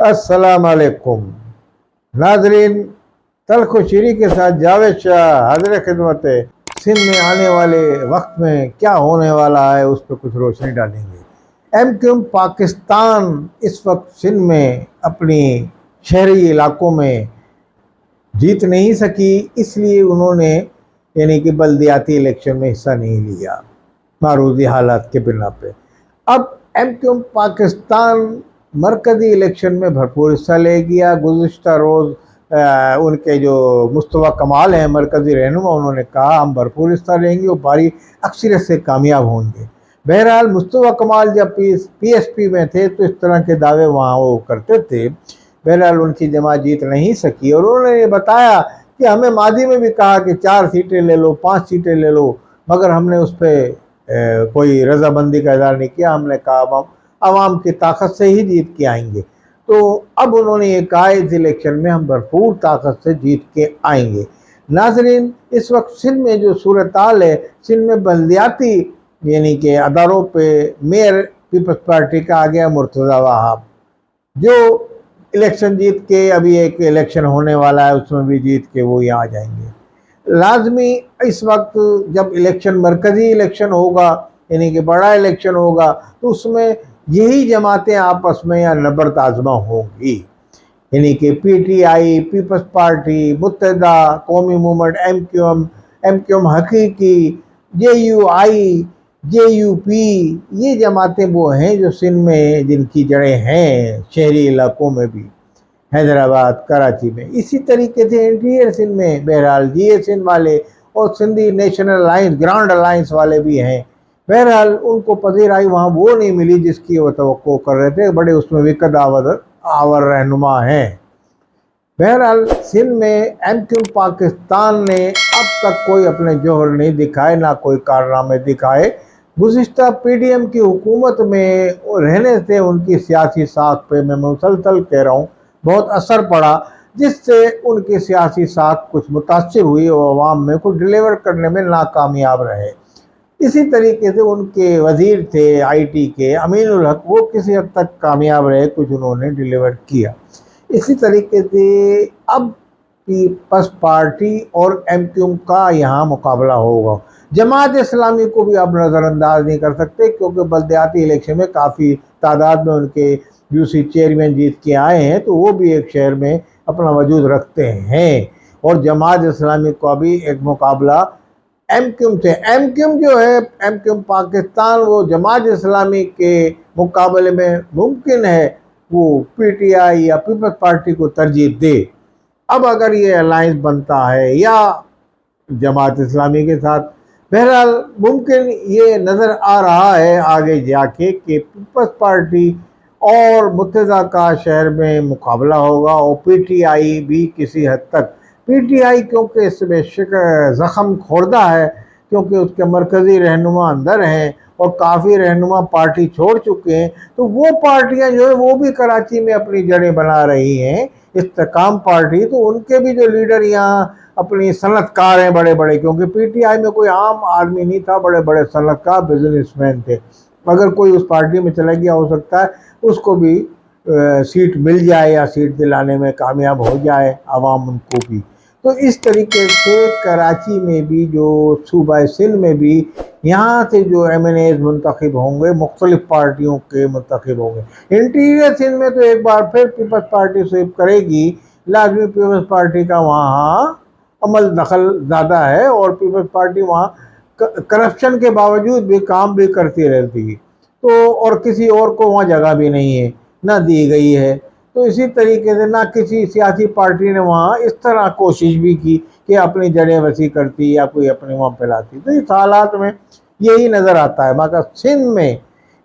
السلام علیکم ناظرین، تلخ و شیریں کے ساتھ جاوید شاہ حاضر خدمت ہے۔ سندھ میں آنے والے وقت میں کیا ہونے والا ہے اس پہ کچھ روشنی ڈالیں گے۔ ایم کیو ایم پاکستان اس وقت سندھ میں اپنی شہری علاقوں میں جیت نہیں سکی، اس لیے انہوں نے یعنی کہ بلدیاتی الیکشن میں حصہ نہیں لیا معروضی حالات کے بنا پہ۔ اب ایم کیو ایم پاکستان مرکزی الیکشن میں بھرپور حصہ لے گیا۔ گزشتہ روز ان کے جو مصطفیٰ کمال ہیں مرکزی رہنما، انہوں نے کہا ہم بھرپور حصہ لیں گے اور بھاری اکثریت سے کامیاب ہوں گے۔ بہرحال مصطفیٰ کمال جب پی ایس پی میں تھے تو اس طرح کے دعوے وہاں وہ کرتے تھے۔ بہرحال ان کی جماعت جیت نہیں سکی اور انہوں نے یہ بتایا کہ ہمیں ماضی میں بھی کہا کہ 4 سیٹیں لے لو، 5 سیٹیں لے لو، مگر ہم نے اس پہ کوئی رضامندی کا اظہار نہیں کیا۔ ہم نے کہا عوام کی طاقت سے ہی جیت کے آئیں گے۔ تو اب انہوں نے یہ کہا اس الیکشن میں ہم بھرپور طاقت سے جیت کے آئیں گے۔ ناظرین، اس وقت سندھ میں جو صورتحال ہے، سندھ میں بلدیاتی یعنی کہ اداروں پہ میئر پیپلز پارٹی کا آ گیا مرتضیٰ وہاب، جو الیکشن جیت کے ابھی ایک الیکشن ہونے والا ہے اس میں بھی جیت کے وہ یہاں آ جائیں گے۔ لازمی اس وقت جب الیکشن مرکزی الیکشن ہوگا یعنی کہ بڑا الیکشن ہوگا تو اس میں یہی جماعتیں آپس میں یا نبرد آزما ہوں گی، یعنی کہ P T I, Peoples Party, متحدہ قومی موومنٹ، ایم کیو ایم حقیقی، جے you I, J U P, یہ جماعتیں وہ ہیں جو سندھ میں جن کی جڑیں ہیں شہری علاقوں میں بھی، حیدرآباد، کراچی میں۔ اسی طریقے سے انٹیریئر سندھ میں بہرحال جی اے سندھ والے اور سندھی نیشنل الائنس، گرانڈ الائنس والے بھی ہیں۔ بہرحال ان کو پذیرائی وہاں وہ نہیں ملی جس کی وہ توقع کر رہے تھے، بڑے اس میں وقت آور رہنما ہیں۔ بہرحال سندھ میں ایم کیو ایم پاکستان نے اب تک کوئی اپنے جوہر نہیں دکھائے، نہ کوئی کارنامے دکھائے۔ گزشتہ پی ڈی ایم کی حکومت میں رہنے سے ان کی سیاسی ساکھ پہ میں مسلسل کہہ رہا ہوں بہت اثر پڑا، جس سے ان کی سیاسی ساکھ کچھ متاثر ہوئی اور عوام میں کچھ ڈیلیور کرنے میں ناکامیاب رہے۔ اسی طریقے سے ان کے وزیر تھے آئی ٹی کے امین الحق، وہ کسی حد تک کامیاب رہے، کچھ انہوں نے ڈیلیور کیا۔ اسی طریقے سے اب پیپلز پارٹی اور ایم کیو ایم کا یہاں مقابلہ ہوگا۔ جماعت اسلامی کو بھی اب نظر انداز نہیں کر سکتے کیونکہ بلدیاتی الیکشن میں کافی تعداد میں ان کے یو سی چیئرمین جیت کے آئے ہیں، تو وہ بھی ایک شہر میں اپنا وجود رکھتے ہیں اور جماعت اسلامی کو بھی ایک مقابلہ ایم کیو ایم سے۔ ایم کیو ایم جو ہے، ایم کیو ایم پاکستان، وہ جماعت اسلامی کے مقابلے میں ممکن ہے وہ پی ٹی آئی یا پیپلز پارٹی کو ترجیح دے۔ اب اگر یہ الائنس بنتا ہے یا جماعت اسلامی کے ساتھ، بہرحال ممکن یہ نظر آ رہا ہے آگے جا کے کہ پیپلز پارٹی اور متحدہ کا شہر میں مقابلہ ہوگا اور پی ٹی آئی بھی کسی حد تک، پی ٹی آئی کیونکہ اس میں زخم خوردہ ہے کیونکہ اس کے مرکزی رہنما اندر ہیں اور کافی رہنما پارٹی چھوڑ چکے ہیں، تو وہ پارٹیاں جو ہے وہ بھی کراچی میں اپنی جڑیں بنا رہی ہیں۔ استحکام پارٹی، تو ان کے بھی جو لیڈر یہاں اپنی صنعت کار ہیں بڑے بڑے، کیونکہ پی ٹی آئی میں کوئی عام آدمی نہیں تھا، بڑے بڑے صنعت کار بزنس مین تھے۔ اگر کوئی اس پارٹی میں چلا گیا ہو سکتا ہے اس کو بھی سیٹ مل جائے یا سیٹ دلانے میں کامیاب ہو جائے عوام ان کو بھی۔ تو اس طریقے سے کراچی میں بھی، جو صوبہ سندھ میں بھی، یہاں سے جو ایم این ایز منتخب ہوں گے مختلف پارٹیوں کے منتخب ہوں گے۔ انٹیریئر سندھ میں تو ایک بار پھر پیپلز پارٹی سویپ کرے گی، لازمی پیپلز پارٹی کا وہاں عمل دخل زیادہ ہے اور پیپلز پارٹی وہاں کرپشن کے باوجود بھی کام بھی کرتی رہتی ہے، تو اور کسی اور کو وہاں جگہ بھی نہیں ہے، نہ دی گئی ہے۔ تو اسی طریقے سے نہ کسی سیاسی پارٹی نے وہاں اس طرح کوشش بھی کی کہ اپنی جڑیں وسیع کرتی یا کوئی اپنے وہاں پھیلاتی۔ تو اس حالات میں یہی نظر آتا ہے۔ مگر سندھ میں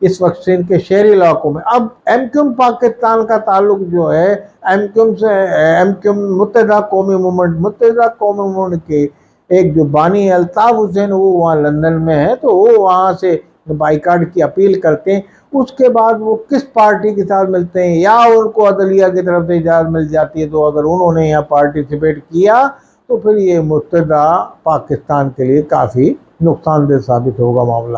اس وقت سندھ کے شہری علاقوں میں اب ایم کیو ایم پاکستان کا تعلق جو ہے ایم کیو ایم متحدہ قومی موومنٹ کے ایک جو بانی الطاف حسین، وہ وہاں لندن میں ہے، تو وہ وہاں سے بائیکاٹ کی اپیل کرتے ہیں۔ اس کے بعد وہ کس پارٹی کے ساتھ ملتے ہیں یا ان کو عدلیہ کی طرف سے اجازت مل جاتی ہے، تو اگر انہوں نے یہاں پارٹیسپیٹ کیا تو پھر یہ متحدہ پاکستان کے لیے کافی نقصان دہ ثابت ہوگا معاملہ۔